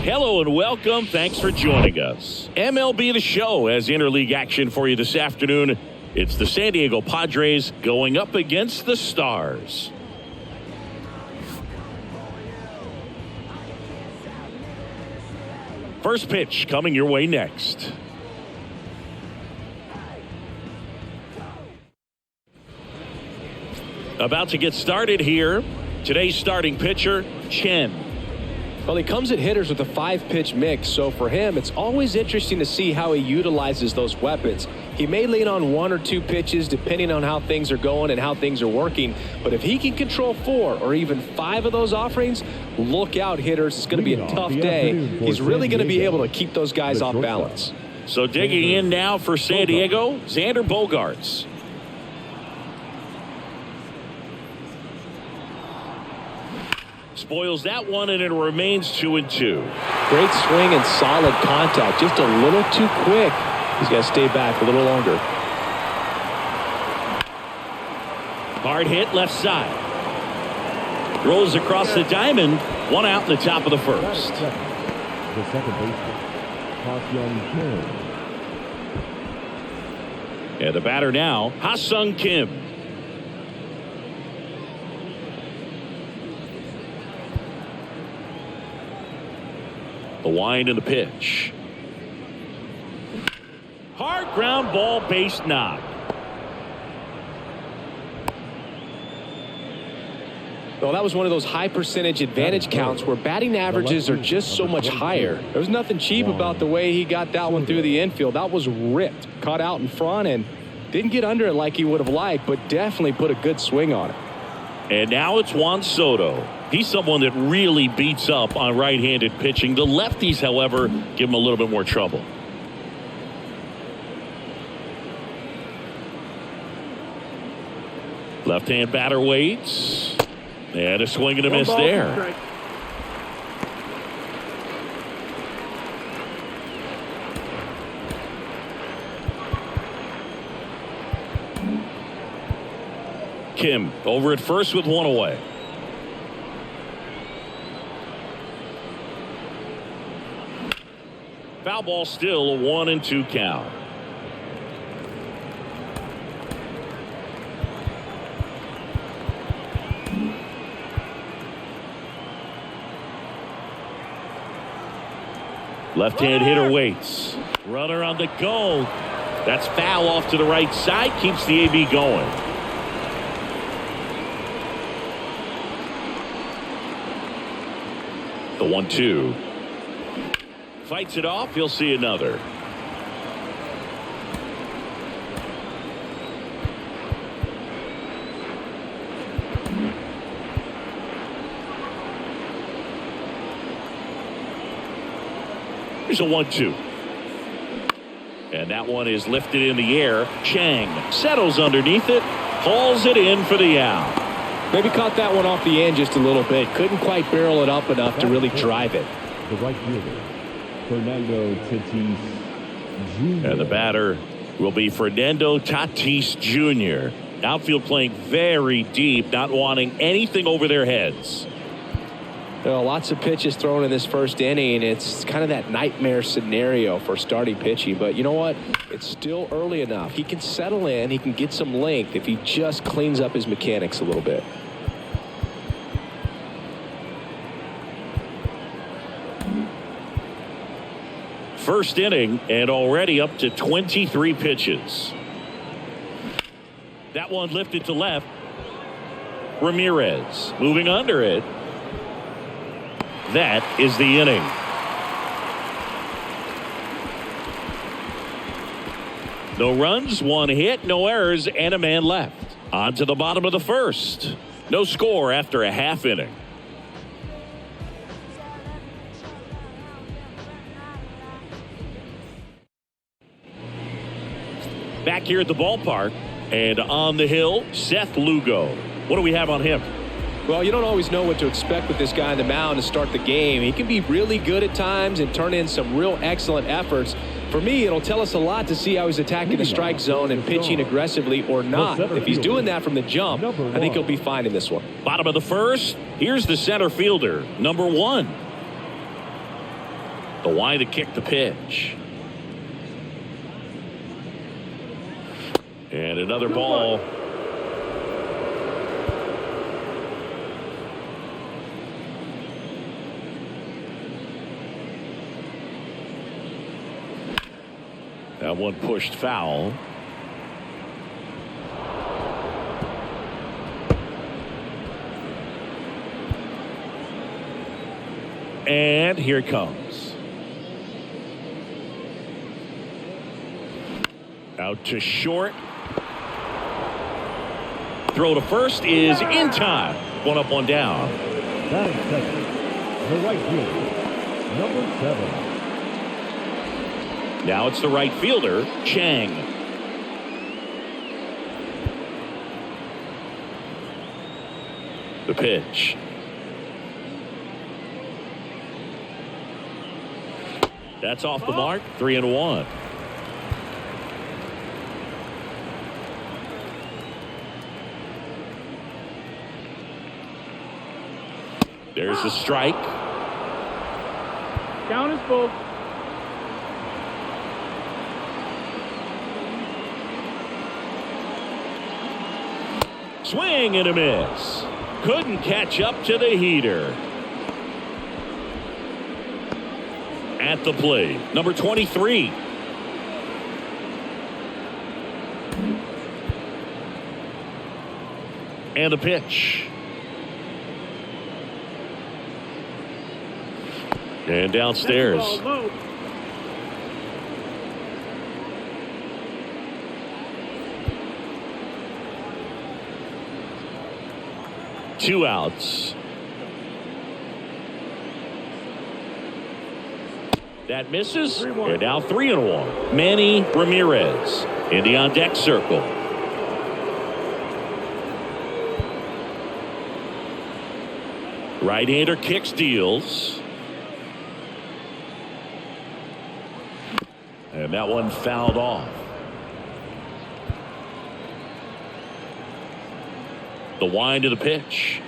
Hello and welcome. Thanks for joining us. MLB The Show has interleague action for you this afternoon. It's the San Diego Padres going up against the Stars. First pitch coming your way next. About to get started here. Today's starting pitcher, Chen. Well, he comes at hitters with a 5-pitch mix, so for him, it's always interesting to see how he utilizes those weapons. He may lean on 1 or 2 pitches depending on how things are going and how things are working, but if he can control 4 or even 5 of those offerings, look out, hitters. It's going to be a tough day. He's really going to be able to keep those guys off balance. So digging in now for San Diego, Xander Bogaerts. Spoils that one, and it remains 2-2. Great swing and solid contact. Just a little too quick. He's got to stay back a little longer. Hard hit left side. Rolls across the diamond. 1 out in the top of the first. The second baseman, Ha-Sung Kim. And the batter now, Ha-Sung Kim. The wind and the pitch. Hard ground ball, base knock. Well, that was one of those high percentage advantage counts where batting averages are just so much higher. There was nothing cheap about the way he got that one through the infield. That was ripped, caught out in front, and didn't get under it like he would have liked, but definitely put a good swing on it. And now it's Juan Soto. He's someone that really beats up on right-handed pitching. The lefties, however, give him a little bit more trouble. Left-hand batter waits. And a swing and a miss there. Kim over at first with 1 away. Foul ball, still a 1-2 count. Left-hand hitter waits. Runner on the go. That's foul off to the right side. Keeps the AB going. The 1-2. Fights it off. He'll see another. Here's a 1-2. And that one is lifted in the air. Chang settles underneath it. Hauls it in for the out. Maybe caught that one off the end just a little bit. Couldn't quite barrel it up enough to really drive it. The right fielder, Fernando Tatis Jr. And the batter will be Fernando Tatis Jr. Outfield playing very deep, not wanting anything over their heads. Well, lots of pitches thrown in this first inning. It's kind of that nightmare scenario for starting pitching. But you know what? It's still early enough. He can settle in. He can get some length if he just cleans up his mechanics a little bit. First inning and already up to 23 pitches. That one lifted to left. Ramirez moving under it. That is the inning. No runs, 1 hit, no errors, and a man left. On to the bottom of the first. No score after a half inning. Back here at the ballpark and on the hill, Seth Lugo. What do we have on him? Well, you don't always know what to expect with this guy on the mound to start the game. He can be really good at times and turn in some real excellent efforts. For me, it'll tell us a lot to see how he's attacking the strike zone and pitching aggressively or not. If he's doing that from the jump, I think he'll be fine in this one. Bottom of the first, here's the center fielder, number 1. The wide to kick the pitch. And another ball. That one pushed foul. And here it comes. Out to short. Throw to first is in time. One up, one down. Batting second, the right fielder, number 7. Now it's the right fielder, Chang. The pitch. That's off the mark. 3-1. There's the strike. Count is full. Swing and a miss. Couldn't catch up to the heater. At the plate, number 23. And a pitch. And downstairs. Two outs. That misses. And now 3-1. Manny Ramirez in the on deck circle. Right-hander kicks, deals. And that one fouled off. The wind to the pitch.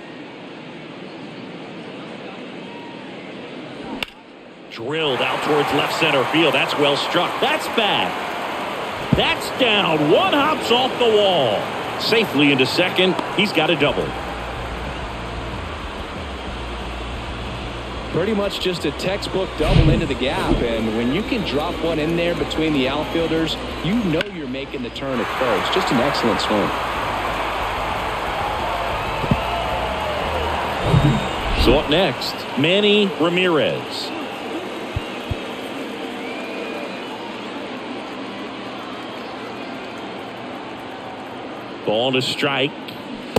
Drilled out towards left center field. That's well struck. That's bad. That's down. One hops off the wall. Safely into second. He's got a double. Pretty much just a textbook double into the gap, and when you can drop one in there between the outfielders, you know you're making the turn at first. Just an excellent swing. So up next, Manny Ramirez. Ball to strike.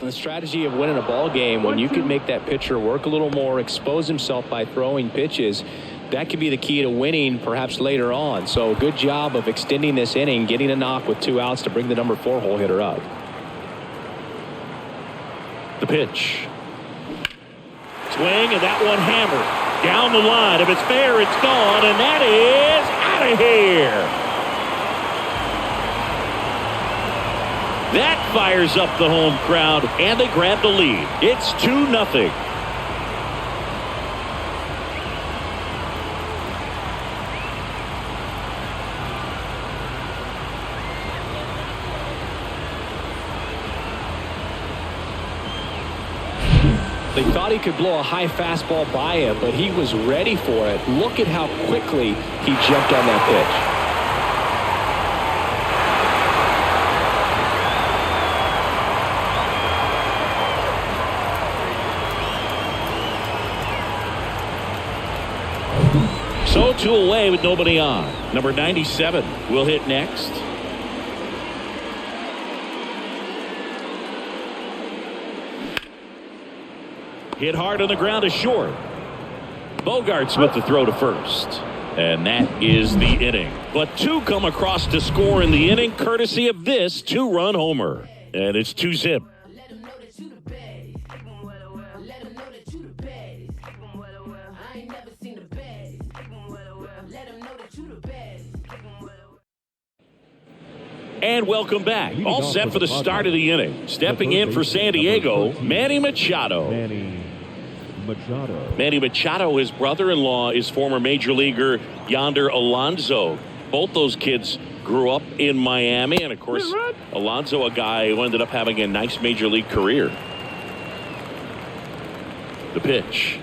The strategy of winning a ball game, when you can make that pitcher work a little more, expose himself by throwing pitches, that could be the key to winning perhaps later on. So good job of extending this inning, getting a knock with 2 outs to bring the number 4 hole hitter up. The pitch. Swing, and that one hammered down the line. If it's fair, it's gone, and that is out of here. That fires up the home crowd, and they grab the lead. It's 2-0. They thought he could blow a high fastball by him, but he was ready for it. Look at how quickly he jumped on that pitch. So 2 away with nobody on. Number 97 will hit next. Hit hard on the ground to short. Bogarts with the throw to first. And that is the inning. But 2 come across to score in the inning, courtesy of this 2-run homer. And it's 2-zip. And welcome back. All set for the start of the inning. Stepping in for San Diego, Manny Machado. Manny Machado. Manny Machado, his brother-in-law, is former major leaguer Yonder Alonso. Both those kids grew up in Miami, and of course, Alonso, a guy who ended up having a nice major league career. The pitch.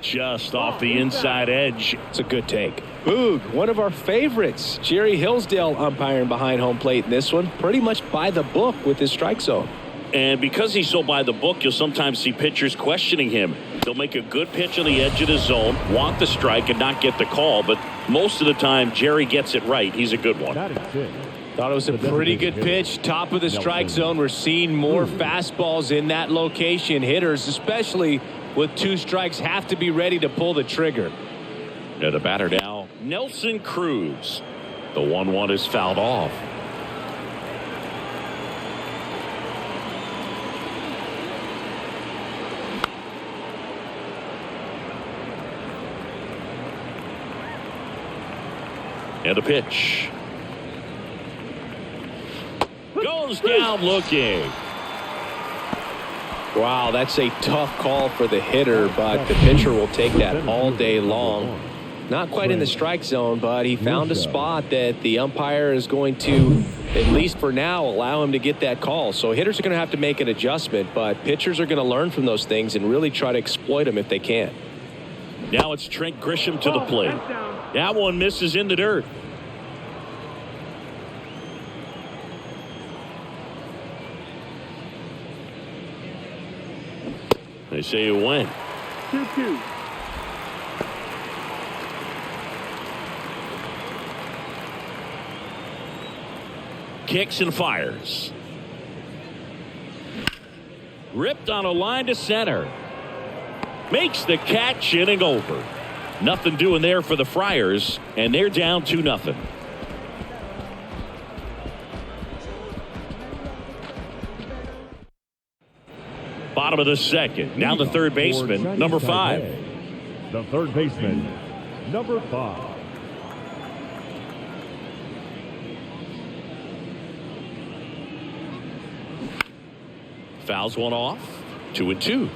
Just off the inside edge. It's a good take. Boog, one of our favorites. Jerry Hillsdale umpiring behind home plate in this one. Pretty much by the book with his strike zone. And because he's so by the book, you'll sometimes see pitchers questioning him. They'll make a good pitch on the edge of the zone, want the strike, and not get the call. But most of the time, Jerry gets it right. He's a good one. Thought it was a pretty good pitch. Top of the strike zone. We're seeing more fastballs in that location. Hitters, especially with 2 strikes, have to be ready to pull the trigger. Yeah, the batter now, Nelson Cruz. The 1-1 is fouled off. And the pitch. Goes down looking. Wow, that's a tough call for the hitter, but the pitcher will take that all day long. Not quite in the strike zone, but he found a spot that the umpire is going to, at least for now, allow him to get that call. So hitters are going to have to make an adjustment, but pitchers are going to learn from those things and really try to exploit them if they can. Now it's Trent Grisham to the plate. That one misses in the dirt. They say it went. 2-2. Kicks and fires. Ripped on a line to center. Makes the catch, inning over. Nothing doing there for the Friars, and they're down 2-0. Bottom of the second. Down the third baseman, number 5. The third baseman, number 5. Fouls one off. 2-2.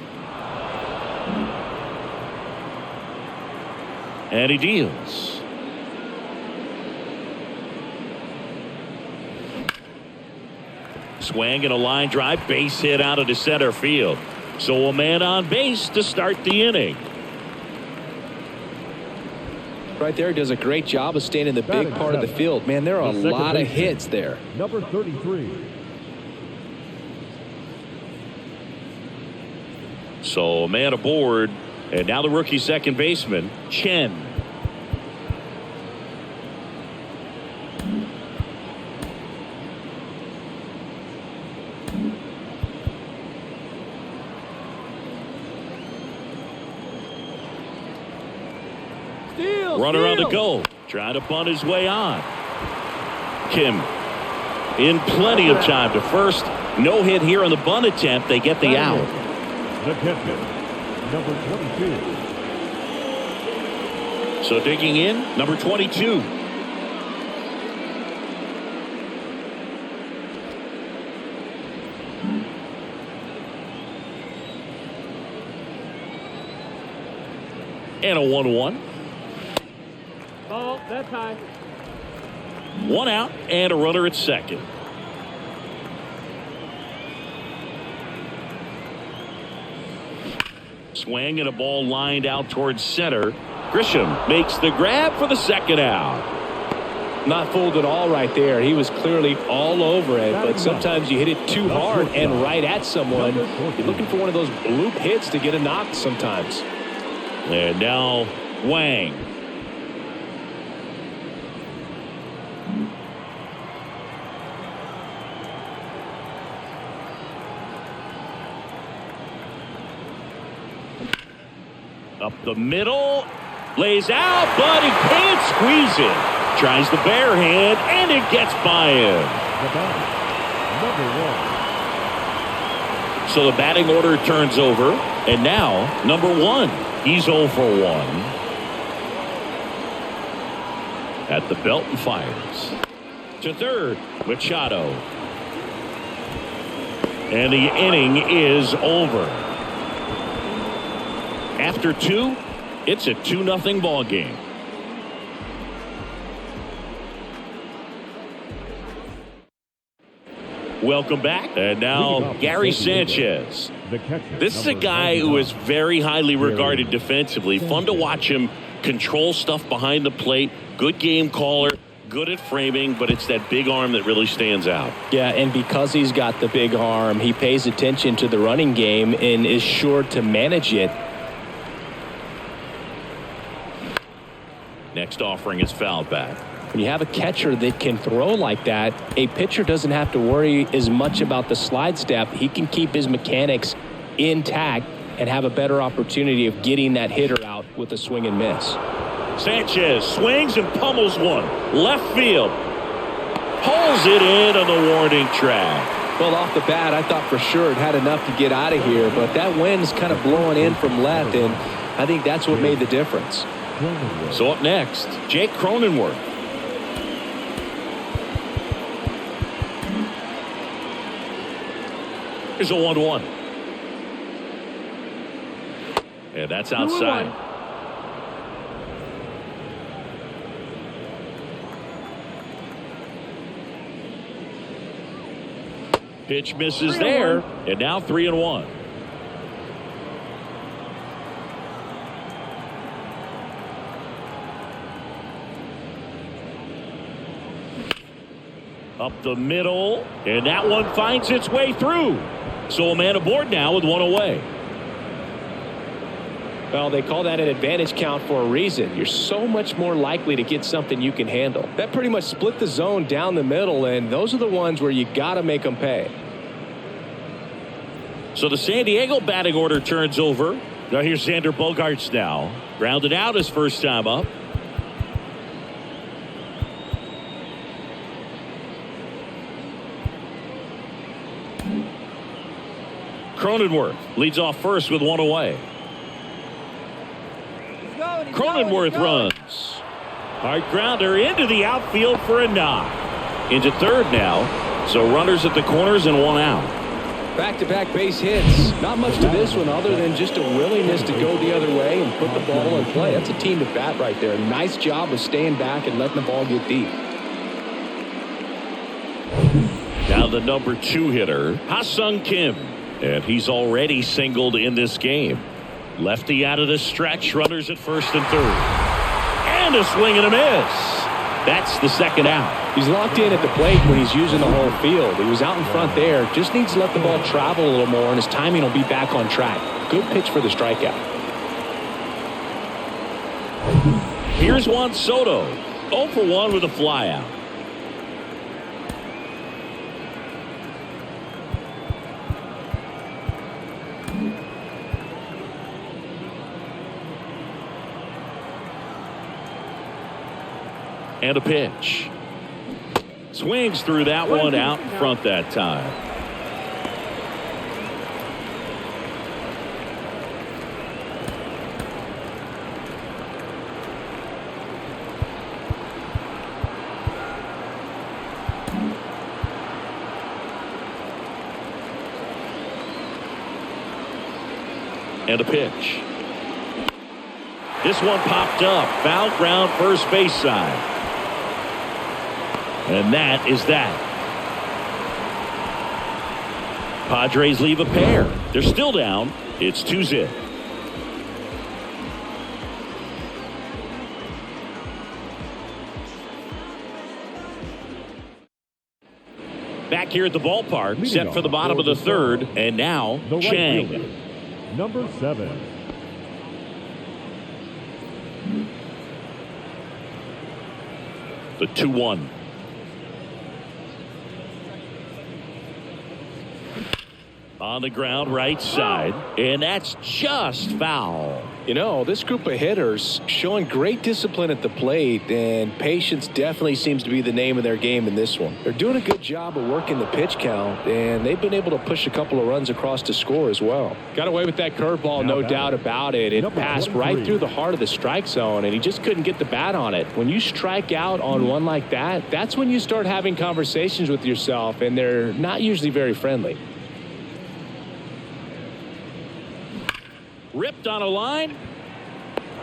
And he deals. Swing and a line drive, base hit out of the center field. So a man on base to start the inning. Right there, does a great job of staying in the big part of the field. Man, there are a lot of hits there. Number 33. So a man aboard, and now the rookie second baseman, Chen. Runner on the go, trying to bunt his way on. Kim in plenty of time to first. No hit here on the bunt attempt. They get the out. The catcher, number 22. So digging in, number 22. And a 1-1. Oh, that's high. 1 out and a runner at second. Swing and a ball lined out towards center. Grisham makes the grab for the second out. Not fooled at all right there. He was clearly all over it, but sometimes you hit it too hard and right at someone. You're looking for one of those bloop hits to get a knock sometimes. And now Wang. Up the middle, lays out, but he can't squeeze it. Tries the bare hand, and it gets by him. The batter, number 1. So the batting order turns over, and now number 1. He's 0 for 1. At the belt and fires. To third, Machado. And the inning is over. After 2, it's a 2-0 ball game. Welcome back. And now Gary Sanchez. This is a guy who is very highly regarded defensively. Fun to watch him control stuff behind the plate. Good game caller. Good at framing, but it's that big arm that really stands out. Yeah, and because he's got the big arm, he pays attention to the running game and is sure to manage it. Next offering is fouled back. When you have a catcher that can throw like that, a pitcher doesn't have to worry as much about the slide step. He can keep his mechanics intact and have a better opportunity of getting that hitter out with a swing and miss. Sanchez swings and pummels one. Left field. Pulls it in on the warning track. Well, off the bat, I thought for sure it had enough to get out of here, but that wind's kind of blowing in from left, and I think that's what made the difference. So up next, Jake Cronenworth. Here's a 1-1. And that's outside. Pitch misses there, and now 3-1. Up the middle, and that one finds its way through. So a man aboard now with one away. Well, they call that an advantage count for a reason. You're so much more likely to get something you can handle. That pretty much split the zone down the middle, and those are the ones where you got to make them pay. So the San Diego batting order turns over. Now here's Xander Bogaerts now. Grounded out his first time up. Cronenworth leads off first with one away. Cronenworth runs. Hard grounder into the outfield for a knock. Into third now. So runners at the corners and one out. Back-to-back base hits. Not much to this one other than just a willingness to go the other way and put the ball in play. That's a team at bat right there. Nice job of staying back and letting the ball get deep. Now the number 2 hitter, Ha-Sung Kim. And he's already singled in this game. Lefty out of the stretch, runners at first and third. And a swing and a miss. That's the second out. He's locked in at the plate when he's using the whole field. He was out in front there. Just needs to let the ball travel a little more, and his timing will be back on track. Good pitch for the strikeout. Here's Juan Soto. 0 for 1 with a flyout. And a pitch. Swings through that one out in front that time. And a pitch. This one popped up. Foul ground first base side. And that is that. Padres leave a pair. They're still down. It's 2-0. Back here at the ballpark, set for the bottom of the third, and now Chang. Number 7. The 2-1. On the ground, right side, and that's just foul. You know, this group of hitters showing great discipline at the plate, and patience definitely seems to be the name of their game in this one. They're doing a good job of working the pitch count, and they've been able to push a couple of runs across to score as well. Got away with that curveball, no doubt about it. It passed right through the heart of the strike zone, and he just couldn't get the bat on it. When you strike out on one like that, that's when you start having conversations with yourself, and they're not usually very friendly. Ripped on a line.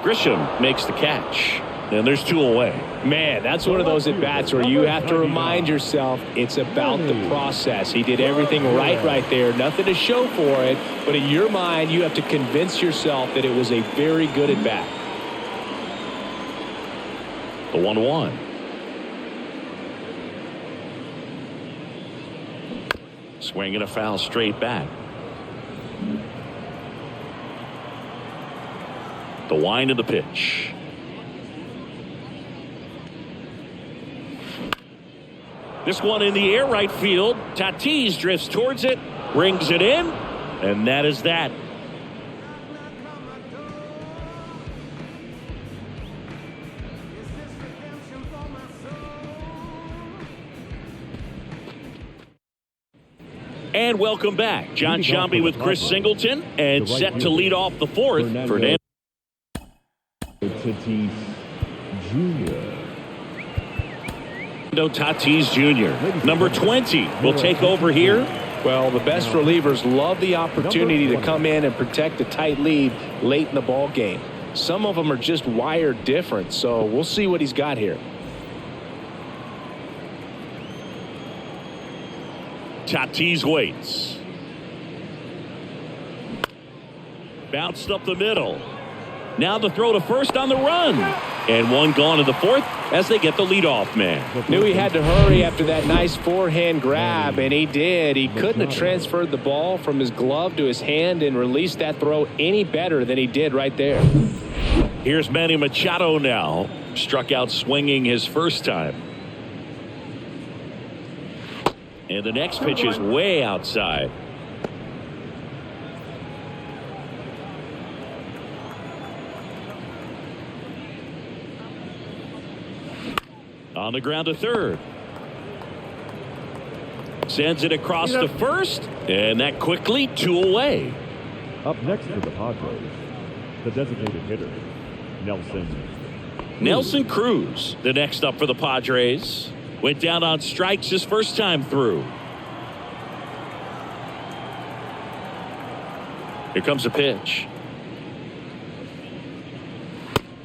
Grisham makes the catch. And there's 2 away. Man, that's one of those at-bats where you have to remind yourself it's about the process. He did everything right there. Nothing to show for it. But in your mind, you have to convince yourself that it was a very good at-bat. The 1-1. Swing and a foul straight back. The wind of the pitch. This one in the air, right field. Tatis drifts towards it, brings it in, and that is that. And welcome back. John Sciambi with Chris Singleton, and set to lead off the 4th. Fernando Tatis Jr. Tatis Jr. Number 20 will take over here. Well, the best relievers love the opportunity to come in and protect a tight lead late in the ball game. Some of them are just wired different, so we'll see what he's got here. Tatis waits. Bounced up the middle. Now the throw to first on the run. And one gone to the 4th as they get the leadoff man. Knew he had to hurry after that nice forehand grab, and he did. He couldn't have transferred the ball from his glove to his hand and released that throw any better than he did right there. Here's Manny Machado now. Struck out swinging his first time. And the next pitch is way outside. On the ground to third. Sends it across to first. And that quickly 2 away. Up next for the Padres, the designated hitter, Nelson Cruz, the next up for the Padres. Went down on strikes his first time through. Here comes a pitch.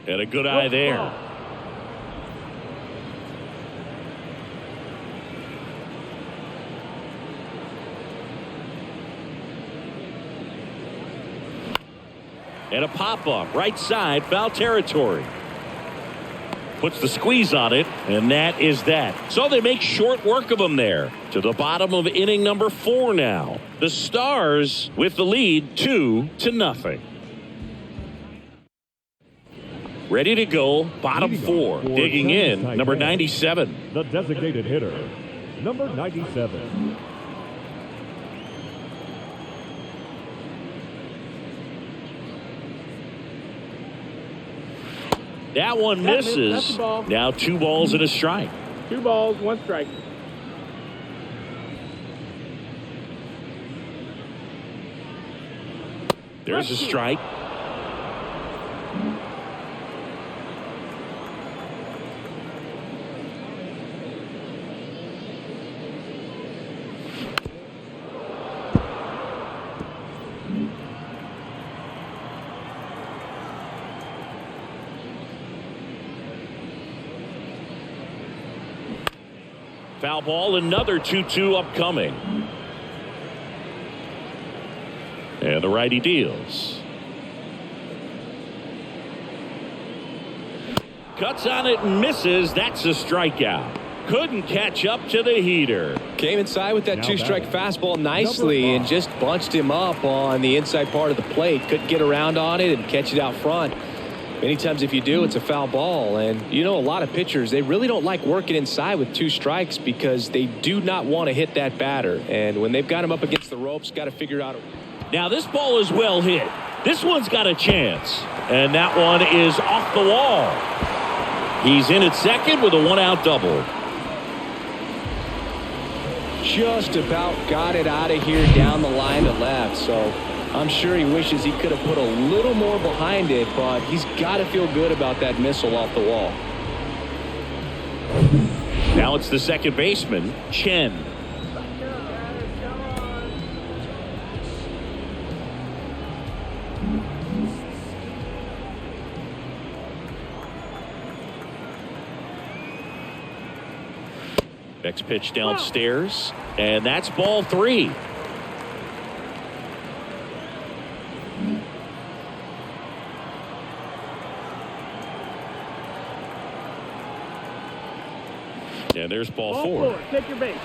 And a good eye there. And a pop-up, right side, foul territory. Puts the squeeze on it, and that is that. So they make short work of him there. To the bottom of inning number 4 now. The Stars with the lead 2-0. Ready to go, bottom 4. Digging in, number 97. the designated hitter, number 97. That one misses. That's the ball. Now 2 balls and a strike. 2 balls, 1 strike. There's a strike. Foul ball, another 2-2 upcoming. And the righty deals. Cuts on it and misses. That's a strikeout. Couldn't catch up to the heater. Came inside with that 2-strike fastball nicely and just bunched him up on the inside part of the plate. Couldn't get around on it and catch it out front. Many times if you do, it's a foul ball. And you know, a lot of pitchers, they really don't like working inside with 2 strikes because they do not want to hit that batter. And when they've got him up against the ropes, got to figure out. Now this ball is well hit. This one's got a chance. And that one is off the wall. He's in at second with a 1-out double. Just about got it out of here down the line to left. So I'm sure he wishes he could have put a little more behind it, but he's got to feel good about that missile off the wall. Now it's the second baseman, Chen. Next pitch downstairs, and that's ball 3. And there's ball 4. Take your base.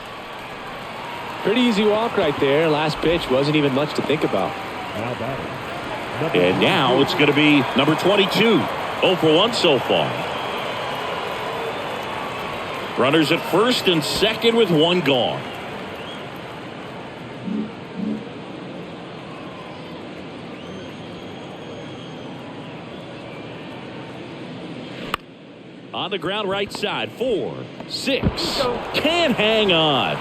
Pretty easy walk right there. Last pitch wasn't even much to think about. And now it's going to be number 22. 0 for 1 so far. Runners at first and second with 1 gone. On the ground right side. 4, 6. Can't hang on.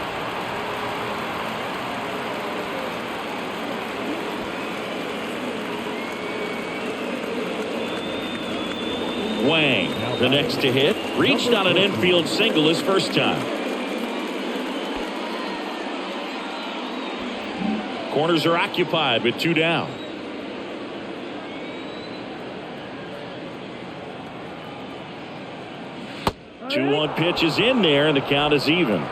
Wang, the next to hit, reached on an infield single his first time. Corners are occupied with 2 down. The 2-1 pitch is in there, and the count is even.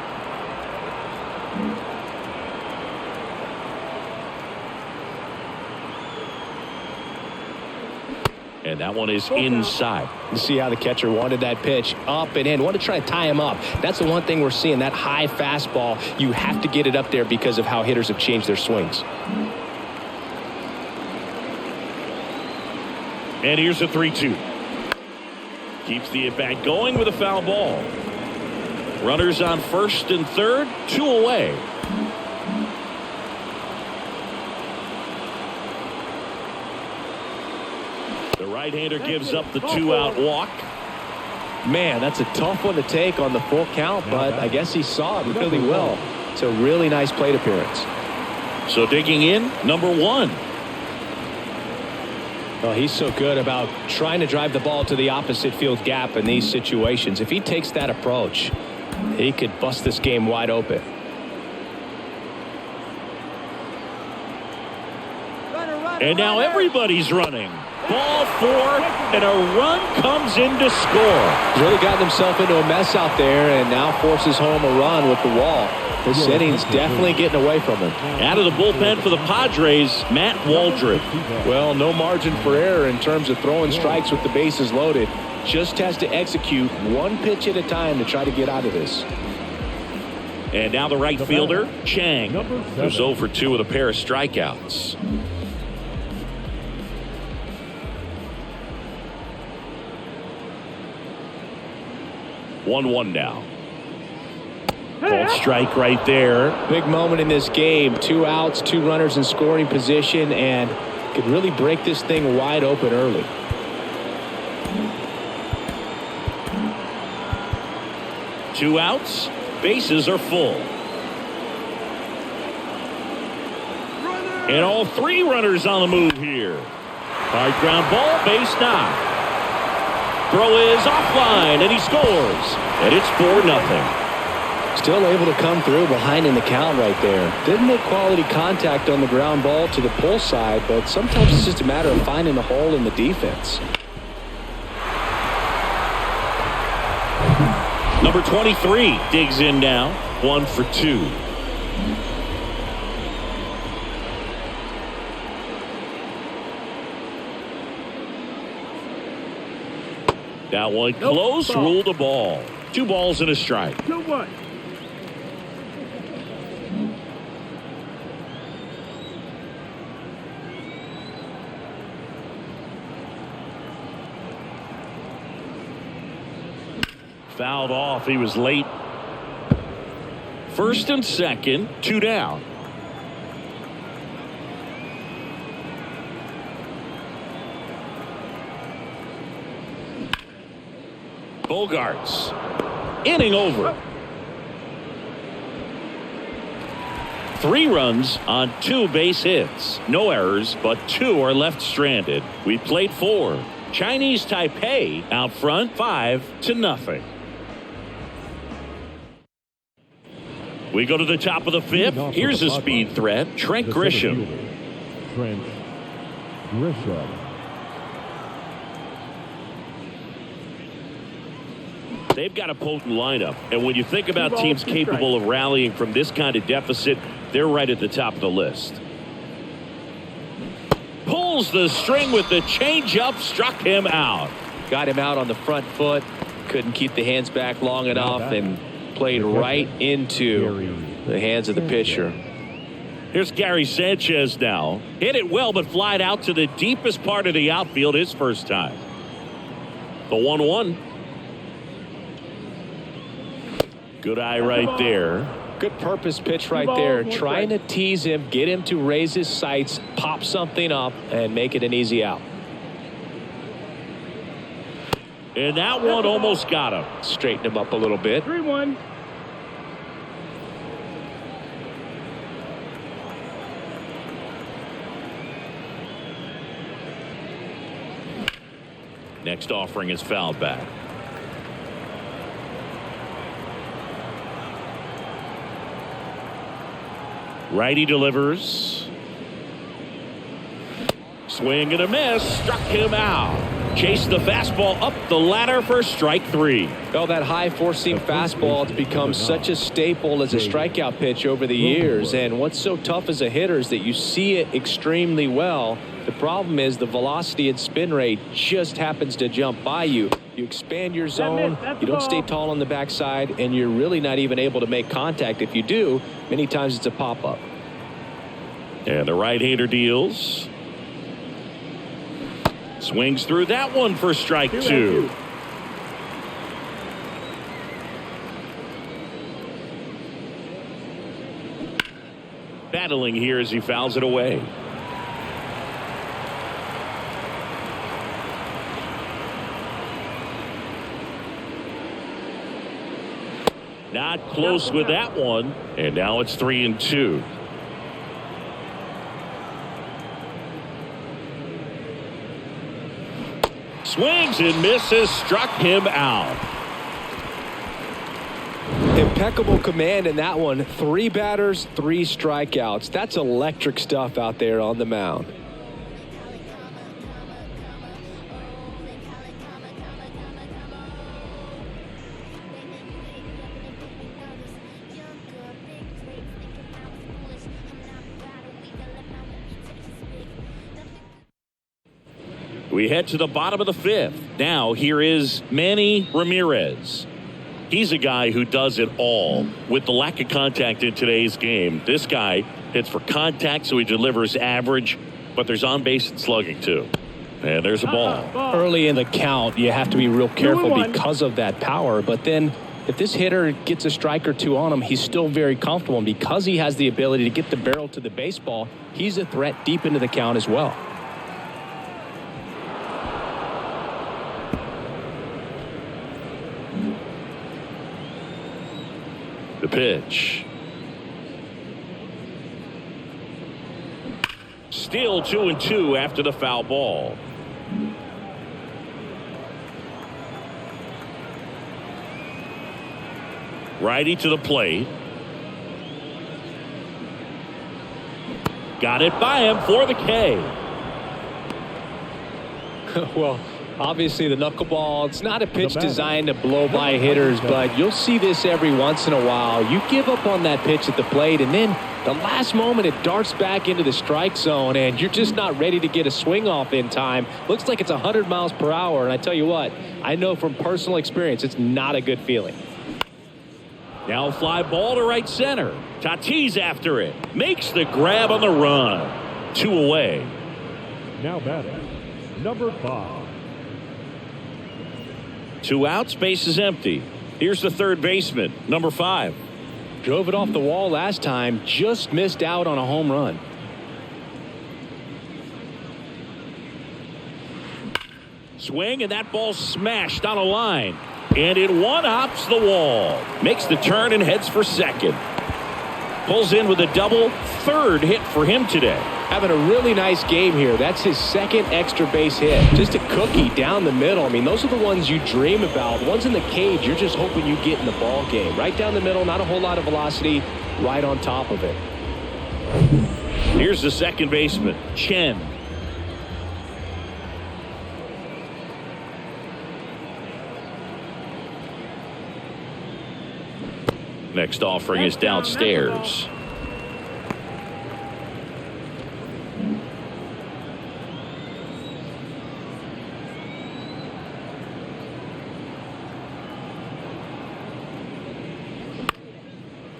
And that one is inside. You see how the catcher wanted that pitch up and in. Want to try to tie him up. That's the one thing we're seeing, that high fastball. You have to get it up there because of how hitters have changed their swings. And here's a 3-2. Keeps the at-bat going with a foul ball. Runners on first and third, 2 away. The right-hander gives up the 2-out walk. Man, that's a tough one to take on the full count, but I guess he saw it really well. It's a really nice plate appearance. So digging in, number 1. Well, he's so good about trying to drive the ball to the opposite field gap in these situations. If he takes that approach, he could bust this game wide open. And now everybody's running. Ball 4, and a run comes in to score. He's really gotten himself into a mess out there and now forces home a run with the wall. This inning's definitely getting away from him. Out of the bullpen for the Padres, Matt Waldron. Well, no margin for error in terms of throwing strikes with the bases loaded. Just has to execute 1 pitch at a time to try to get out of this. And now the right fielder, Chang, who's 0 for 2 with a pair of strikeouts. One now. Called strike right there. Big moment in this game. 2 outs, 2 runners in scoring position, and could really break this thing wide open early. Two outs, bases are full. And all 3 runners on the move here. Hard ground ball, base knock. Throw is offline, and he scores. And it's 4-0. Still able to come through behind in the count right there. Didn't make quality contact on the ground ball to the pull side, but sometimes it's just a matter of finding the hole in the defense. Number 23 digs in now. 1 for 2. That one close, ruled a ball. 2 balls and a strike. 2-1. Fouled off. He was late. First and second, 2 down. Bogarts. Inning over. 3 runs on 2 base hits. No errors, but 2 are left stranded. We played 4. Chinese Taipei out front 5-0. We go to the top of the 5th. Here's a speed threat, Trent Grisham. Trent Grisham. They've got a potent lineup, and when you think about teams capable of rallying from this kind of deficit, they're right at the top of the list. Pulls the string with the changeup, struck him out. Got him out on the front foot, couldn't keep the hands back long enough, and played right into the hands of the pitcher. Here's Gary Sanchez now. Hit it well, but flied out to the deepest part of the outfield his first time. The 1-1. Good eye right there. Good purpose pitch right there. Trying to tease him, get him to raise his sights, pop something up, and make it an easy out. And that one almost got him. Straighten him up a little bit. 3-1. Next offering is fouled back. Righty delivers. Swing and a miss. Struck him out. Chased the fastball up the ladder for strike 3. Well, that high four-seam fastball has become such a staple as a strikeout pitch over the years. And what's so tough as a hitter is that you see it extremely well. The problem is the velocity and spin rate just happens to jump by you. You expand your zone, you don't stay tall on the backside, and you're really not even able to make contact. If you do, many times it's a pop-up. And the right-hander deals. Swings through that one for strike 2. Battling here as he fouls it away. Not close with that one, and now it's 3-2. Swings and misses, struck him out. Impeccable command in that one. 3 batters, 3 strikeouts. That's electric stuff out there on the mound. We head to the bottom of the 5th. Now here is Manny Ramirez. He's a guy who does it all. With the lack of contact in today's game, this guy hits for contact, so he delivers average, but there's on base and slugging too. And there's a ball. Early in the count, you have to be real careful because of that power. But then if this hitter gets a strike or 2 on him, he's still very comfortable. And because he has the ability to get the barrel to the baseball, he's a threat deep into the count as well. The pitch. Still 2-2 after the foul ball. Righty to the plate. Got it by him for the K. Well, obviously the knuckleball, it's not a pitch designed to blow by hitters, but you'll see this every once in a while. You give up on that pitch at the plate, and then the last moment it darts back into the strike zone, and you're just not ready to get a swing off in time. Looks like it's 100 miles per hour, and I tell you what, I know from personal experience it's not a good feeling. Now fly ball to right center. Tatis after it. Makes the grab on the run. 2 away. Now batting, number 5. 2 outs, base is empty. Here's the third baseman, number 5. Drove it off the wall last time, just missed out on a home run. Swing, and that ball smashed on a line. And it one-hops the wall. Makes the turn and heads for second. Pulls in with a double. 3rd hit for him today. Having a really nice game here. That's his 2nd extra base hit. Just a cookie down the middle. I mean, those are the ones you dream about. Ones in the cage, you're just hoping you get in the ball game. Right down the middle, not a whole lot of velocity, right on top of it. Here's the second baseman, Chen. Next offering is downstairs.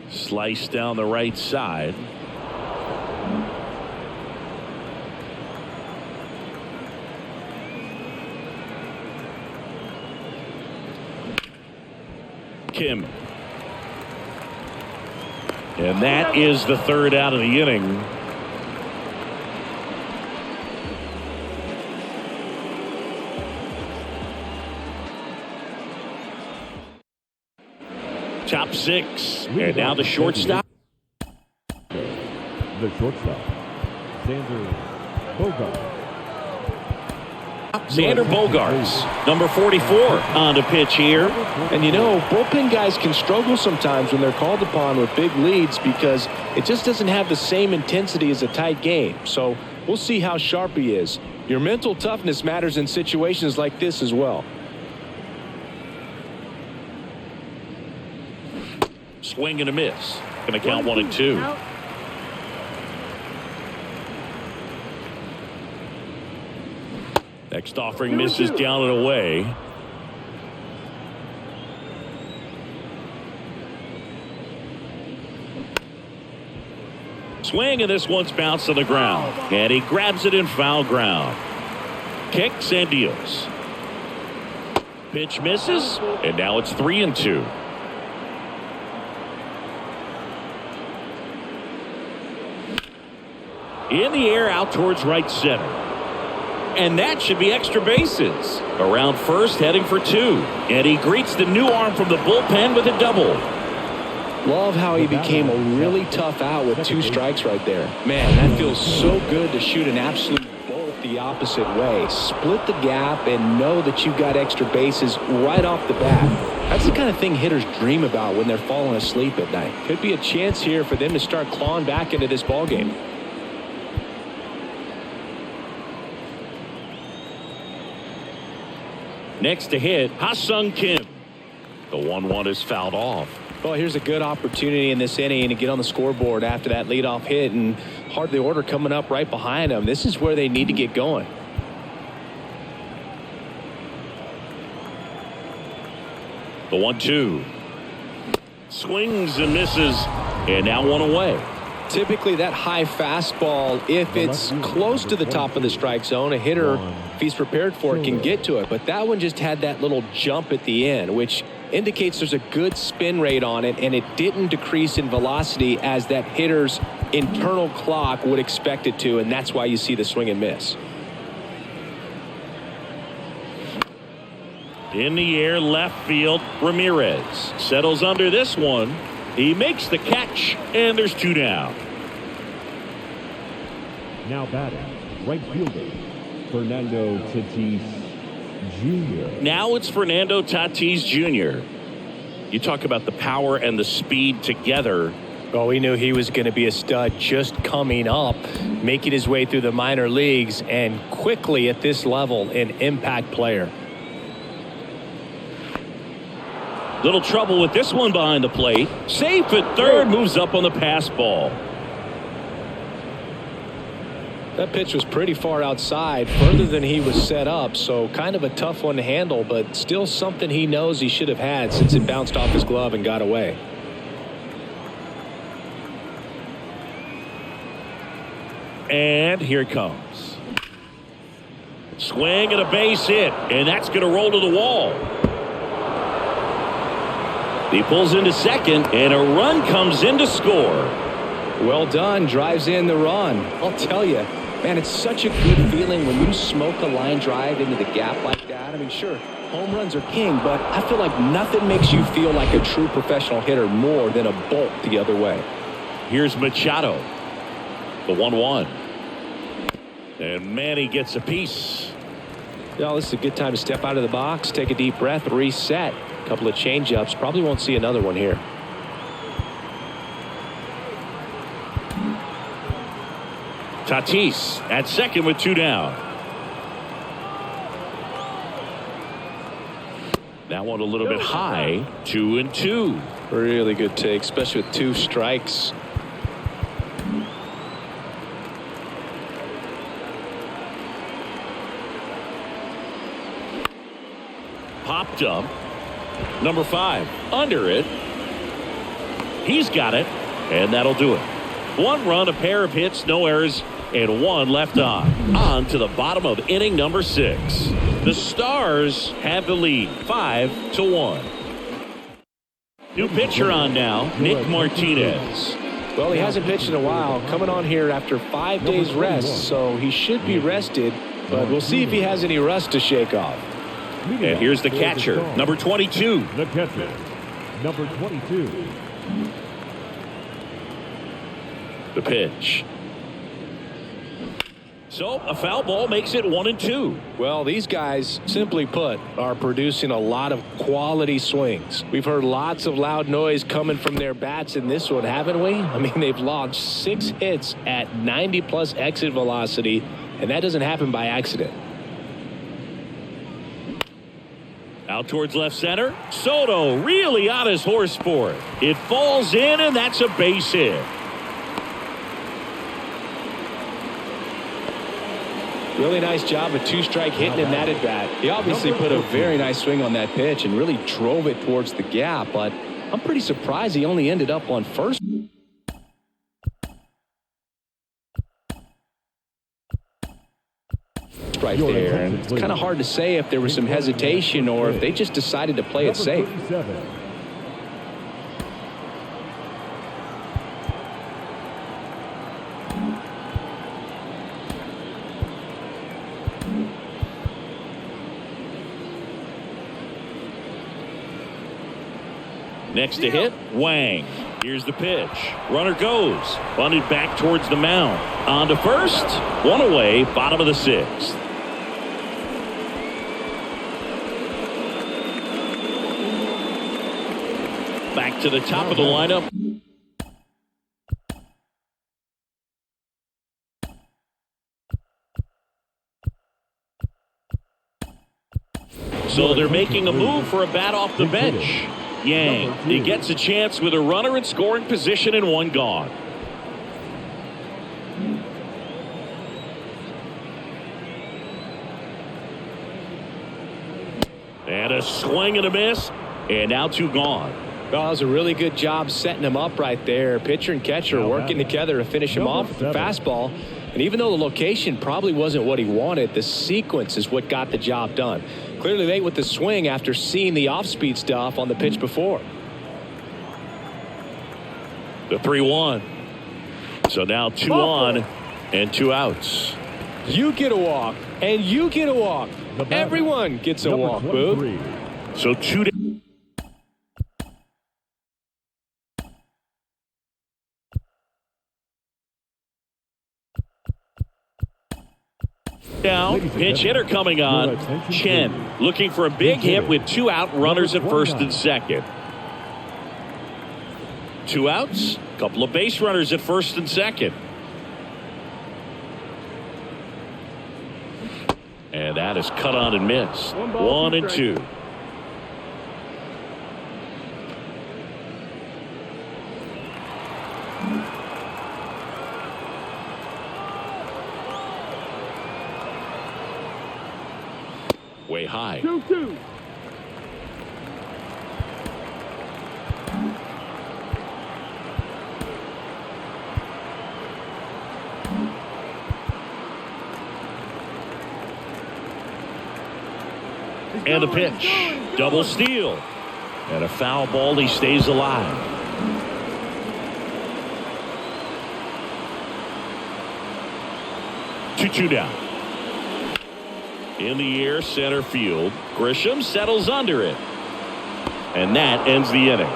Slice down the right side. Kim. And that is the third out of the inning. Top six. And now the shortstop. The shortstop, Xander Bogaerts. Xander Bogaerts, number 44, on the pitch here. And you know, bullpen guys can struggle sometimes when they're called upon with big leads because it just doesn't have the same intensity as a tight game. So we'll see how sharp he is. Your mental toughness matters in situations like this as well. Swing and a miss. Going to count 1-2. Next offering misses down and away. Swing, and this one's bounced to the ground. And he grabs it in foul ground. Kicks and deals. Pitch misses, and now it's 3-2. In the air out towards right center. And that should be extra bases. Around first, heading for 2. And he greets the new arm from the bullpen with a double. Love how he became a really tough out with 2 strikes right there. Man, that feels so good to shoot an absolute bolt the opposite way. Split the gap and know that you've got extra bases right off the bat. That's the kind of thing hitters dream about when they're falling asleep at night. Could be a chance here for them to start clawing back into this ballgame. Next to hit, Ha-Sung Kim. The 1-1 is fouled off. Well, here's a good opportunity in this inning to get on the scoreboard after that leadoff hit, and hardly order coming up right behind them. This is where they need to get going. The 1-2. Swings and misses, and now 1 away. Typically that high fastball, if it's close to the top of the strike zone, a hitter, if he's prepared for it, can get to it. But that one just had that little jump at the end, which indicates there's a good spin rate on it, and it didn't decrease in velocity as that hitter's internal clock would expect it to, and that's why you see the swing and miss. In the air, left field, Ramirez settles under this one. He makes the catch, and there's 2 down. Now batting, right fielder, Fernando Tatis Jr. Now it's Fernando Tatis Jr. You talk about the power and the speed together. Well, we knew he was going to be a stud just coming up, making his way through the minor leagues, and quickly at this level, an impact player. Little trouble with this one behind the plate. Safe at third, moves up on the pass ball. That pitch was pretty far outside, further than he was set up, so kind of a tough one to handle, but still something he knows he should have had since it bounced off his glove and got away. And here it comes. Swing and a base hit, and that's going to roll to the wall. He pulls into second, and a run comes in to score. Well done, drives in the run. I'll tell you, man, it's such a good feeling when you smoke a line drive into the gap like that. I mean, sure, home runs are king, but I feel like nothing makes you feel like a true professional hitter more than a bolt the other way. Here's Machado, the 1-1. And Manny gets a piece. Well, this is a good time to step out of the box, take a deep breath, reset. A couple of change-ups. Probably won't see another one here. Tatis at second with 2 down. That one a little bit high. 2-2. Really good take, especially with 2 strikes. Popped up. Number 5 under it. He's got it, and that'll do it. 1 run, a pair of hits, no errors, and 1 left on. On to the bottom of inning number 6. The Stars have the lead, 5-1. New pitcher on now, Nick Martinez. Well, he hasn't pitched in a while, coming on here after 5 days rest, so he should be rested, but we'll see if he has any rust to shake off. And here's the catcher, number 22. The catcher, number 22. The pitch. So a foul ball makes it 1-2. Well, these guys, simply put, are producing a lot of quality swings. We've heard lots of loud noise coming from their bats in this one, haven't we? I mean, they've launched 6 hits at 90+ exit velocity, and that doesn't happen by accident. Out towards left center. Soto really on his horse for it. It falls in, and that's a base hit. Really nice job of 2-strike hitting in that at bat. He obviously put a very nice swing on that pitch and really drove it towards the gap, but I'm pretty surprised he only ended up on first. Right there, and it's kind of hard to say if there was some hesitation or if they just decided to play it safe. Next to hit, Wang. Here's the pitch. Runner goes. Bunted back towards the mound. On to first. 1 away, bottom of the 6th. Back to the top of the lineup. So they're making a move for a bat off the bench. Yang, he gets a chance with a runner in scoring position and 1 gone. And a swing and a miss, and now 2 gone. Well, that was a really good job setting him up right there. Pitcher and catcher working together to finish him off with the fastball. And even though the location probably wasn't what he wanted, the sequence is what got the job done. Clearly late with the swing after seeing the off-speed stuff on the pitch before. The 3-1. So now 2 on and 2 outs. You get a walk, and you get a walk. Everyone gets a walk, Boog. So 2 down. Pinch hitter coming on. Chen looking for a big hit with 2 out, runners at first and second. 2 outs, couple of base runners at first and second. And that is cut on and missed. 1-2. Way high. 2-2. And the pitch. Double steal. And a foul ball. He stays alive. Two down. In the air, center field. Grisham settles under it. And that ends the inning.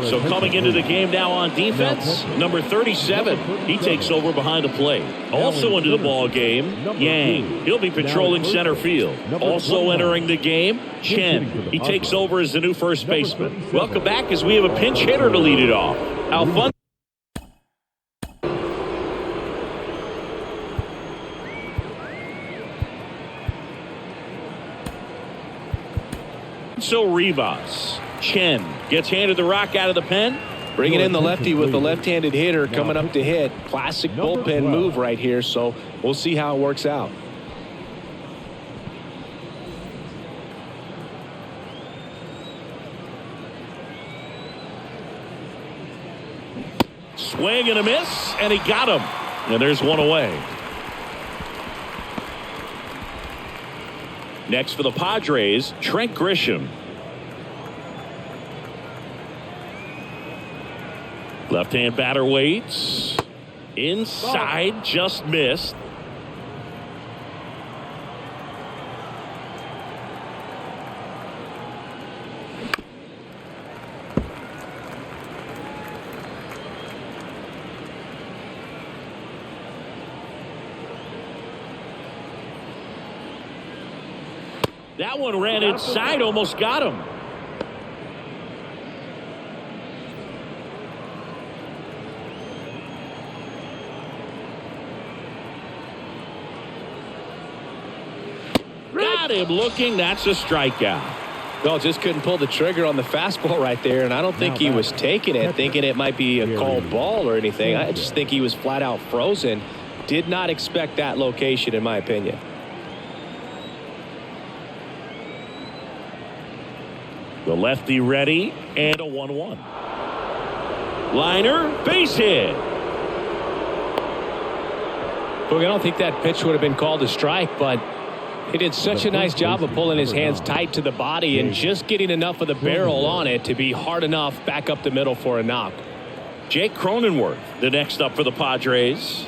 So coming into the game now on defense, number 37. He takes over behind the plate. Also into the ball game, Yang. He'll be patrolling center field. Also entering the game, Chen. He takes over as the new first baseman. Welcome back as we have a pinch hitter to lead it off. How fun. So Rivas. Chen gets handed the rock out of the pen. Bringing in the lefty with the left-handed hitter coming up to hit. Classic bullpen move right here, so we'll see how it works out. Swing and a miss, and he got him. And there's one away. Next for the Padres, Trent Grisham. Left-hand batter waits. Inside, just missed. That one ran inside, almost got him. Got him looking. That's a strikeout. Well, just couldn't pull the trigger on the fastball right there, and I don't think he was taking it, thinking it might be a called ball or anything. I just think he was flat out frozen. Did not expect that location, in my opinion. The lefty ready, and a 1-1. Liner, base hit. Look, I don't think that pitch would have been called a strike, but he did such a nice job of pulling his hands tight to the body and just getting enough of the barrel on it to be hard enough back up the middle for a knock. Jake Cronenworth, the next up for the Padres.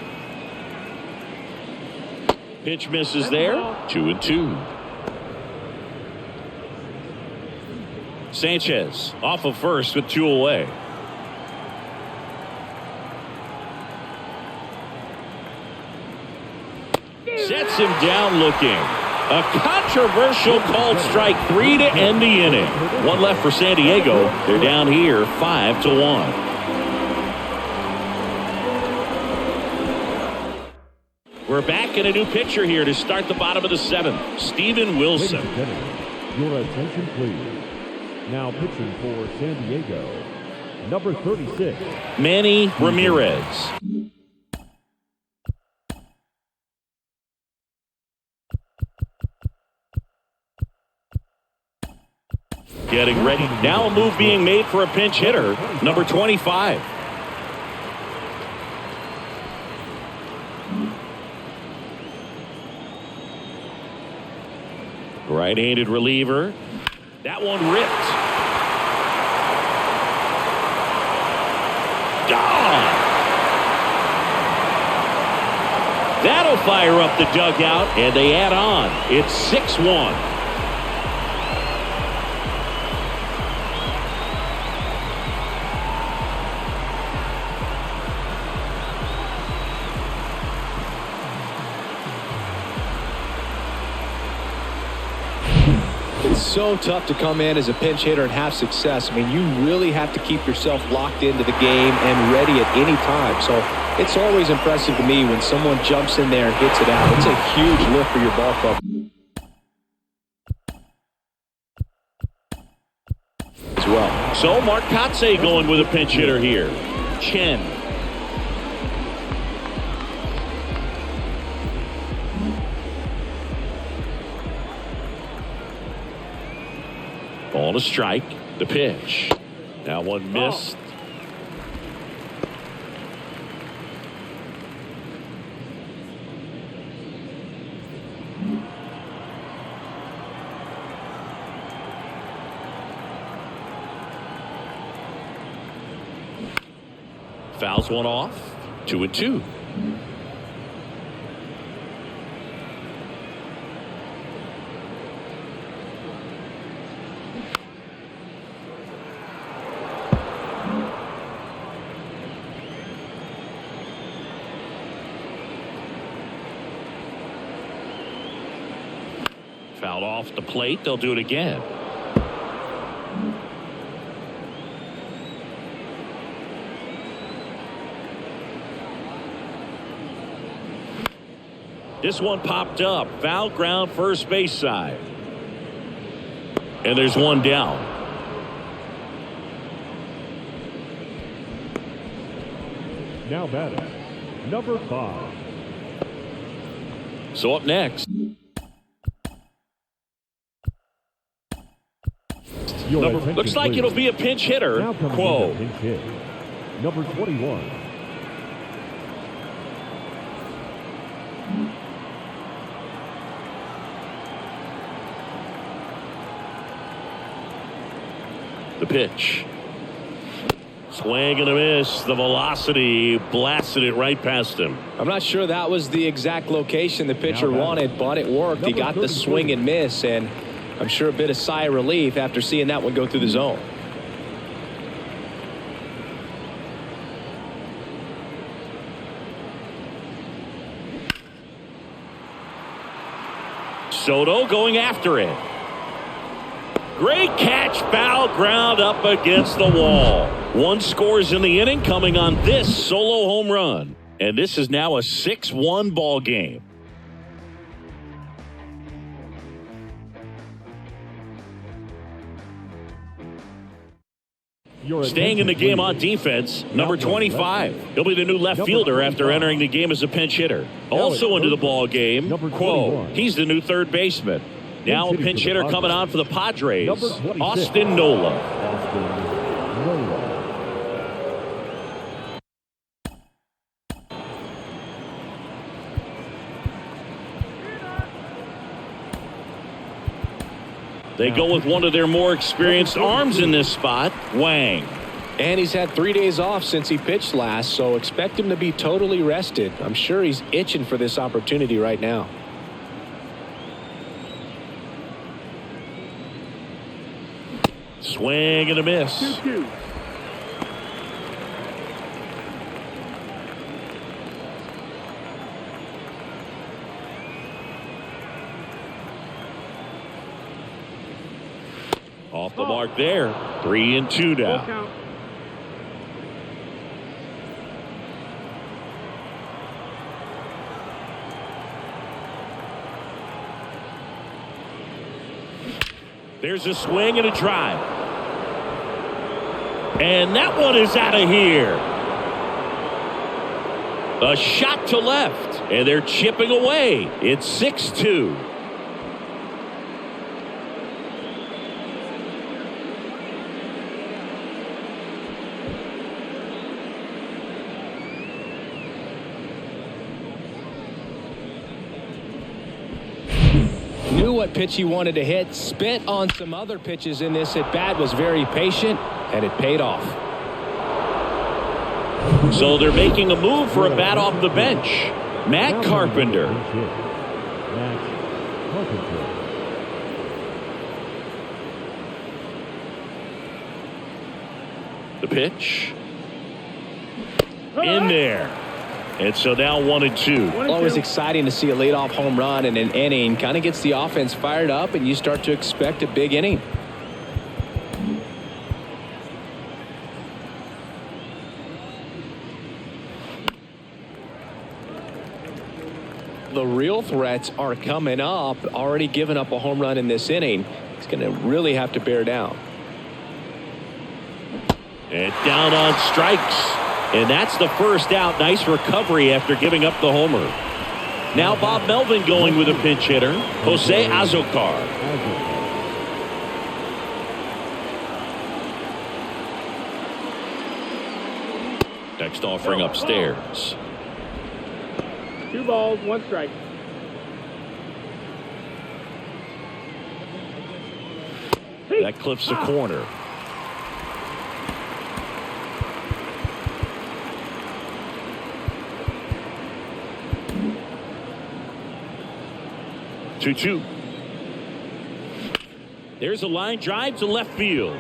Pitch misses there, 2-2. Sanchez off of first with 2 away. Sets him down looking. A controversial called strike 3 to end the inning. One left for San Diego. They're down here 5-1. We're back in a new pitcher here to start the bottom of the 7th. Steven Wilson. Your attention, please. Now pitching for San Diego, number 36, Manny Ramirez. Getting ready. Now a move being made for a pinch hitter, number 25. Right-handed reliever. That one ripped. Gone. That'll fire up the dugout, and they add on. It's 6-1. So tough to come in as a pinch hitter and have success. I mean, you really have to keep yourself locked into the game and ready at any time. So it's always impressive to me when someone jumps in there and hits it out. It's a huge lift for your ball club as well. So Mark Kotsay going with a pinch hitter here. Chen. Ball to strike. The pitch. That one missed. Fouls one off. 2-2. Fouled off the plate. They'll do it again. This one popped up. Foul ground first base side. And there's one down. Now batting, number 5. So up next. Looks like it'll be a pinch hitter. Quo. Pinch hit. Number 21. The pitch. Swing and a miss. The velocity blasted it right past him. I'm not sure that was the exact location the pitcher wanted, but it worked. He got the swing and miss, and I'm sure a bit of sigh of relief after seeing that one go through the zone. Soto going after it. Great catch, foul ground up against the wall. One scores in the inning coming on this solo home run. And this is now a 6-1 ball game. Staying in the game on defense, number 25. He'll be the new left fielder after entering the game as a pinch hitter. Also into the ball game, Quo. He's the new third baseman. Now a pinch hitter coming on for the Padres, Austin Nola. They go with one of their more experienced arms in this spot, Wang. And he's had 3 days off since he pitched last, so expect him to be totally rested. I'm sure he's itching for this opportunity right now. Swing and a miss. 2-2. Off the mark there. 3-2 now. Full count. There's a swing and a drive. And that one is out of here. A shot to left. And they're chipping away. It's 6-2. Knew what pitch he wanted to hit, spit on some other pitches in this at bat, was very patient, and it paid off. So they're making a move for a bat off the bench. Matt Carpenter. The pitch. In there. And so now 1-2. Always exciting to see a leadoff home run in an inning. Kind of gets the offense fired up, and you start to expect a big inning. The real threats are coming up. Already given up a home run in this inning. He's going to really have to bear down. And down on strikes. And that's the first out. Nice recovery after giving up the homer. Now Bob Melvin going with a pinch hitter, Jose Azocar. Next offering upstairs. 2 balls, 1 strike. That clips the corner. Two. There's a line drive to left field.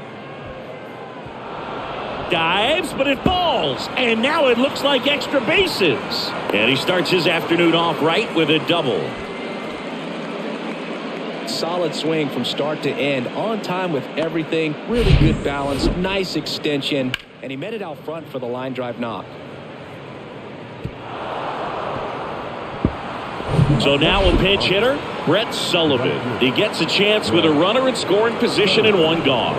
Dives, but it falls. And now it looks like extra bases. And he starts his afternoon off right with a double. Solid swing from start to end. On time with everything. Really good balance. Nice extension. And he met it out front for the line drive knock. So now a pinch hitter, Brett Sullivan. He gets a chance with a runner in scoring position and one gone.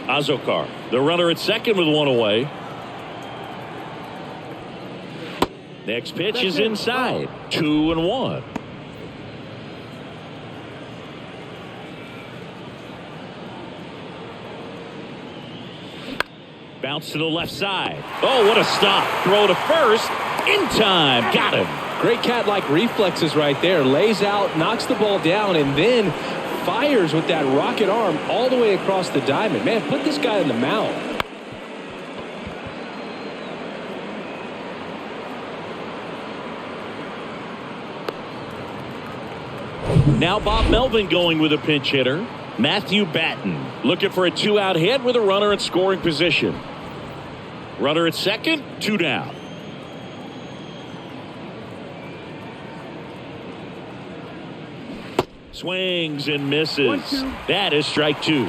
Azokar, the runner at second with one away. Next pitch is inside. 2-1. Bounce to the left side. Oh, what a stop. Throw to first. In time. Got him. Great cat-like reflexes right there. Lays out, knocks the ball down, and then fires with that rocket arm all the way across the diamond. Man, put this guy in the mound. Now Bob Melvin going with a pinch hitter. Matthew Batten looking for a 2-out hit with a runner in scoring position. Runner at second, 2 down. Swings and misses. That is strike 2.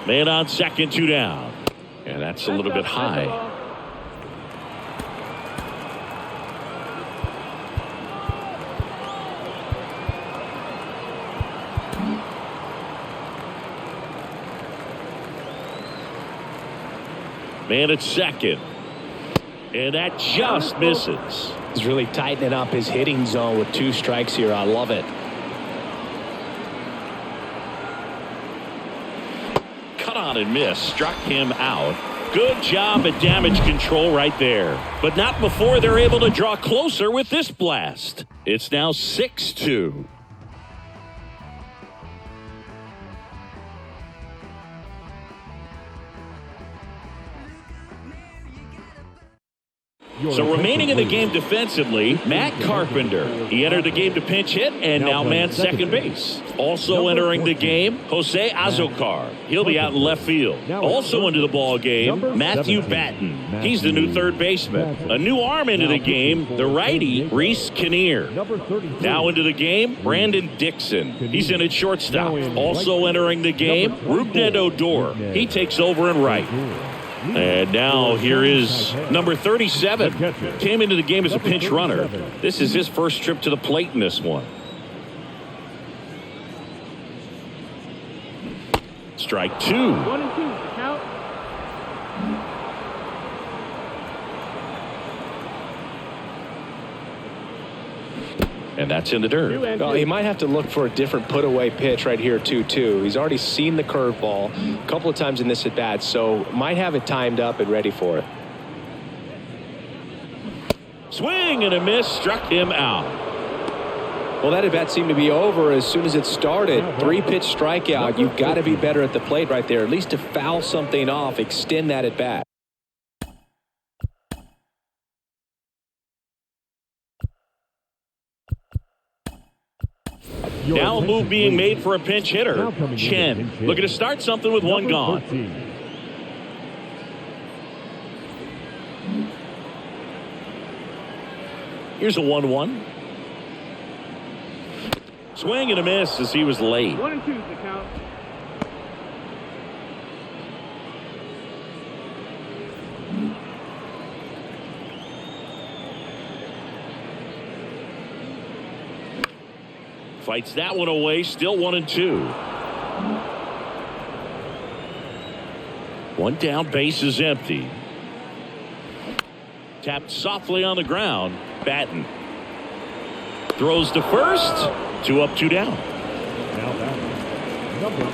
Man on second, 2 down. And that's a little bit high. Man at second. And that just misses. He's really tightening up his hitting zone with 2 strikes here. I love it. Cut on and miss. Struck him out. Good job at damage control right there. But not before they're able to draw closer with this blast. It's now 6-2. So remaining in the game defensively, Matt Carpenter. He entered the game to pinch hit and now man second base. Also entering the game, Jose Azokar. He'll be out in left field. Also into the ball game, Matthew Batten. He's the new third baseman. A new arm into the game, the righty, Reese Kinnear. Now into the game, Brandon Dixon. He's in at shortstop. Also entering the game, Rubned Odor. He takes over in right. And now here is number 37. Came into the game as a pinch runner. This is his first trip to the plate in this one. Strike 2. 1-2. Count. And that's in the dirt. Well, he might have to look for a different put-away pitch right here, 2-2. He's already seen the curveball a couple of times in this at-bat, so might have it timed up and ready for it. Swing and a miss. Struck him out. Well, that at-bat seemed to be over as soon as it started. 3-pitch strikeout. You've got to be better at the plate right there, at least to foul something off, extend that at-bat. Now a move being made for a pinch hitter. Chen looking to start something with one gone. Here's a 1-1. Swing and a miss as he was late. 1-2 the count. Fights that one away. Still 1-2. One down, base is empty. Tapped softly on the ground. Batten throws to first. 2 up, 2 down. Now batting, number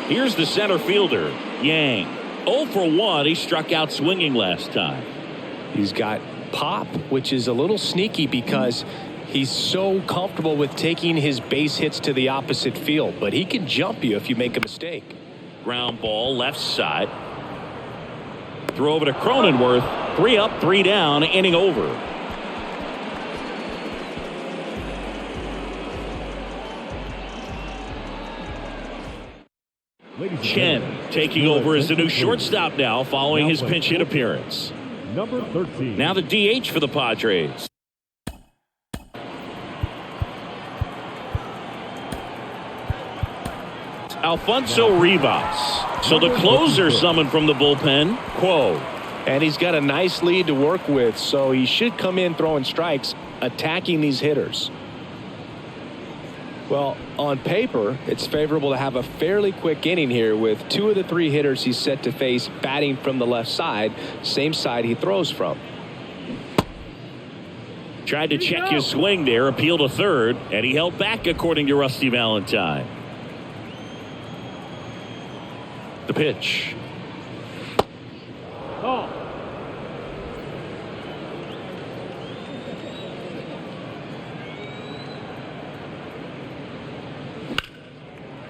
2. Here's the center fielder, Yang. 0 for 1. He struck out swinging last time. He's got pop, which is a little sneaky because he's so comfortable with taking his base hits to the opposite field, but he can jump you if you make a mistake. Ground ball left side. Throw over to Cronenworth. 3 up, 3 down, inning over. Chen taking over as the new shortstop now following his pinch hit appearance. Number 13. Now the DH for the Padres. Alfonso Rivas. So the closer summoned from the bullpen, Quo. And he's got a nice lead to work with, so he should come in throwing strikes, attacking these hitters. Well, on paper, it's favorable to have a fairly quick inning here with 2 of the 3 hitters he's set to face batting from the left side, same side he throws from. Tried to check his swing there, appeal to third, and he held back according to Rusty Valentine. The pitch. Oh.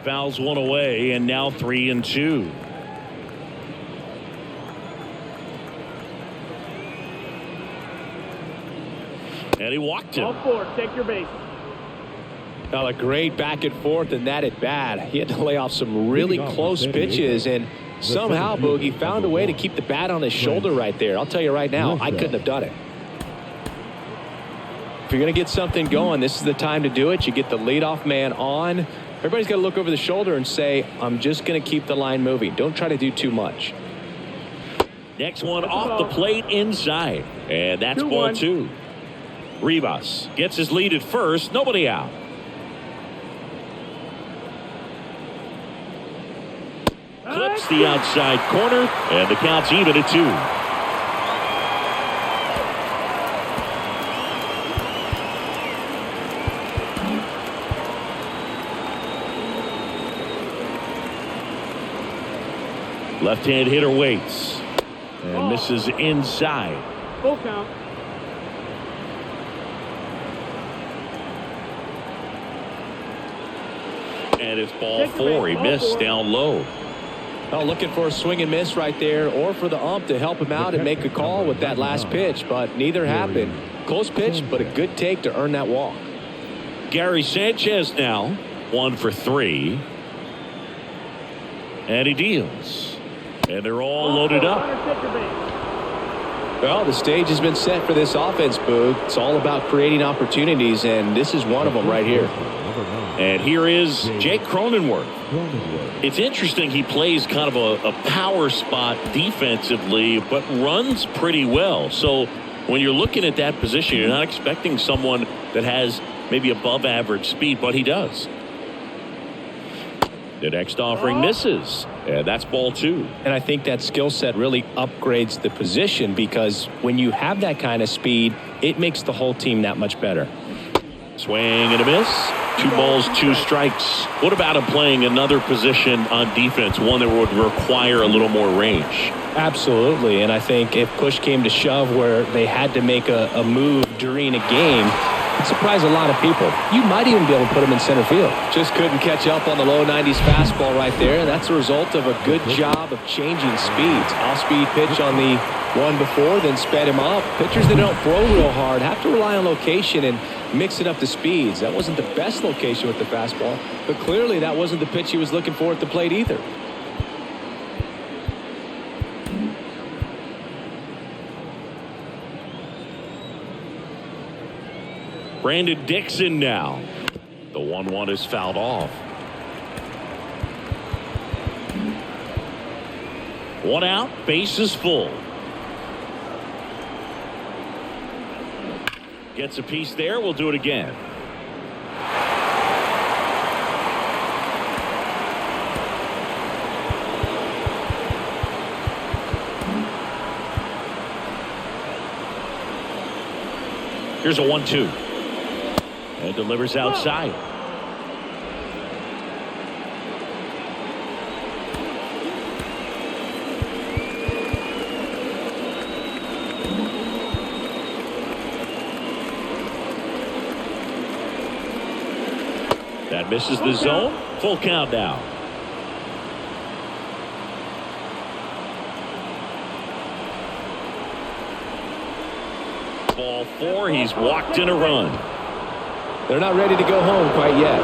Fouls one away, and now 3-2. And he walked him. All 4, take your base. Well, a great back and forth, and that at bat. He had to lay off some really close pitches, and somehow Boogie found a way to keep the bat on his shoulder right there. I'll tell you right now, I couldn't have done it. If you're going to get something going, this is the time to do it. You get the leadoff man on. Everybody's got to look over the shoulder and say, I'm just going to keep the line moving. Don't try to do too much. Next one off the plate inside, and that's ball 2. Rivas gets his lead at first, nobody out. Clips the outside corner, and the count's even at 2. Left-hand hitter waits and misses inside. Full count. And it's ball 4. He missed down low. Oh, looking for a swing and miss right there, or for the ump to help him out and make a call with that last pitch, but neither happened. Close pitch, but a good take to earn that walk. Gary Sanchez now 1 for 3, and he deals, and they're all loaded up. Well, the stage has been set for this offense, Boog. It's all about creating opportunities, and this is one of them right here. And here is Jake Cronenworth. It's interesting, he plays kind of a power spot defensively, but runs pretty well. So when you're looking at that position, you're not expecting someone that has maybe above average speed, but he does. The next offering misses, and that's ball 2. And I think that skill set really upgrades the position, because when you have that kind of speed, it makes the whole team that much better. Swing and a miss. 2 balls, 2 strikes. What about him playing another position on defense, one that would require a little more range? Absolutely, and I think if push came to shove where they had to make a move during a game, it'd surprise a lot of people. You might even be able to put him in center field. Just couldn't catch up on the low 90s fastball right there, and that's a result of a good job of changing speeds. Off-speed pitch on the one before, then sped him up. Pitchers that don't throw real hard have to rely on location and mix it up to speeds. That wasn't the best location with the fastball, but clearly that wasn't the pitch he was looking for at the plate either. Brandon Dixon now. The 1-1 is fouled off. 1 out, base is full. Gets a piece there, we'll do it again. Here's a 1-2. And delivers outside. That misses the zone. Full count now. Ball 4. He's walked in a run. They're not ready to go home quite yet.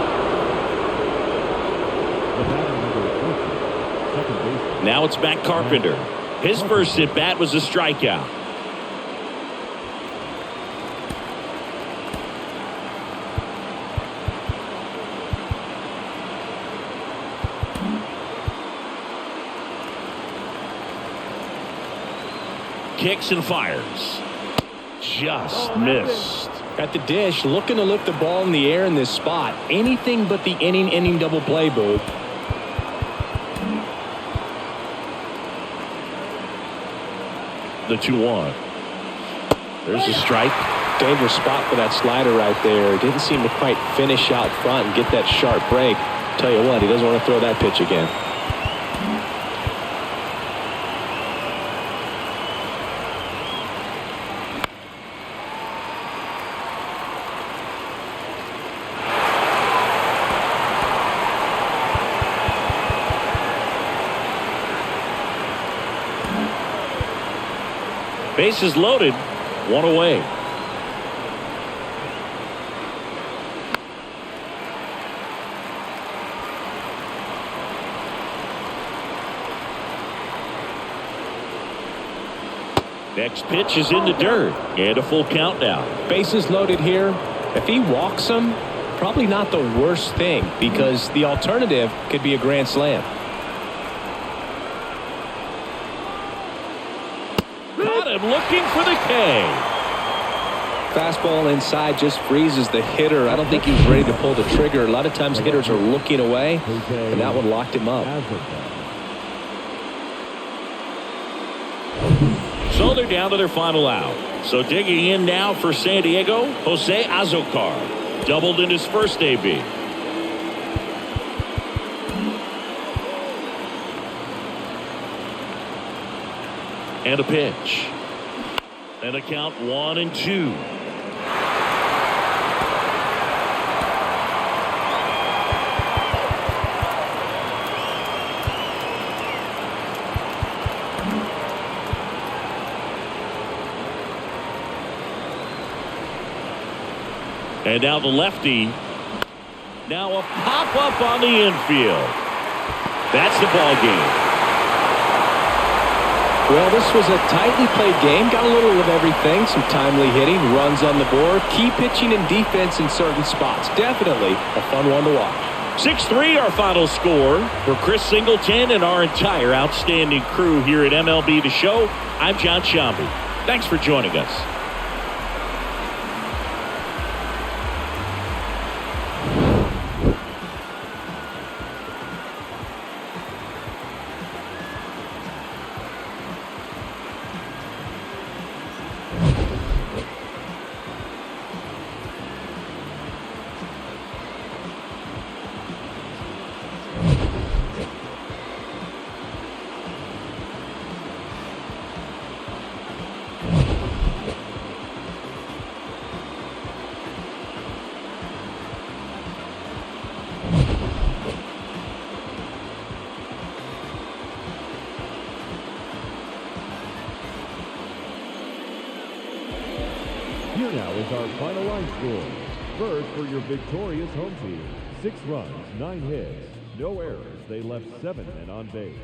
second base. Now it's back Carpenter. His first at bat was a strikeout. Kicks and fires. Just missed. At the dish, looking to lift the ball in the air in this spot. Anything but the inning double play, Boo. The 2-1. There's a strike. Dangerous spot for that slider right there. Didn't seem to quite finish out front and get that sharp break. Tell you what, he doesn't want to throw that pitch again. Bases loaded, one away. Next pitch is in the dirt, and a full count now. Bases loaded here. If he walks him, probably not the worst thing, because the alternative could be a grand slam. Looking for the K. Fastball inside just freezes the hitter. I don't think he was ready to pull the trigger. A lot of times hitters are looking away, and that one locked him up. So they're down to their final out. So digging in now for San Diego, Jose Azocar. Doubled in his first AB. And a pitch. And a count 1-2. And now the lefty. Now a pop-up on the infield. That's the ball game. Well, this was a tightly played game. Got a little of everything. Some timely hitting, runs on the board, key pitching and defense in certain spots. Definitely a fun one to watch. 6-3 our final score. For Chris Singleton and our entire outstanding crew here at MLB The Show, I'm John Shambi. Thanks for joining us. Here now is our final line score. First for your victorious home team. 6 runs, 9 hits, no errors. They left 7 men on base.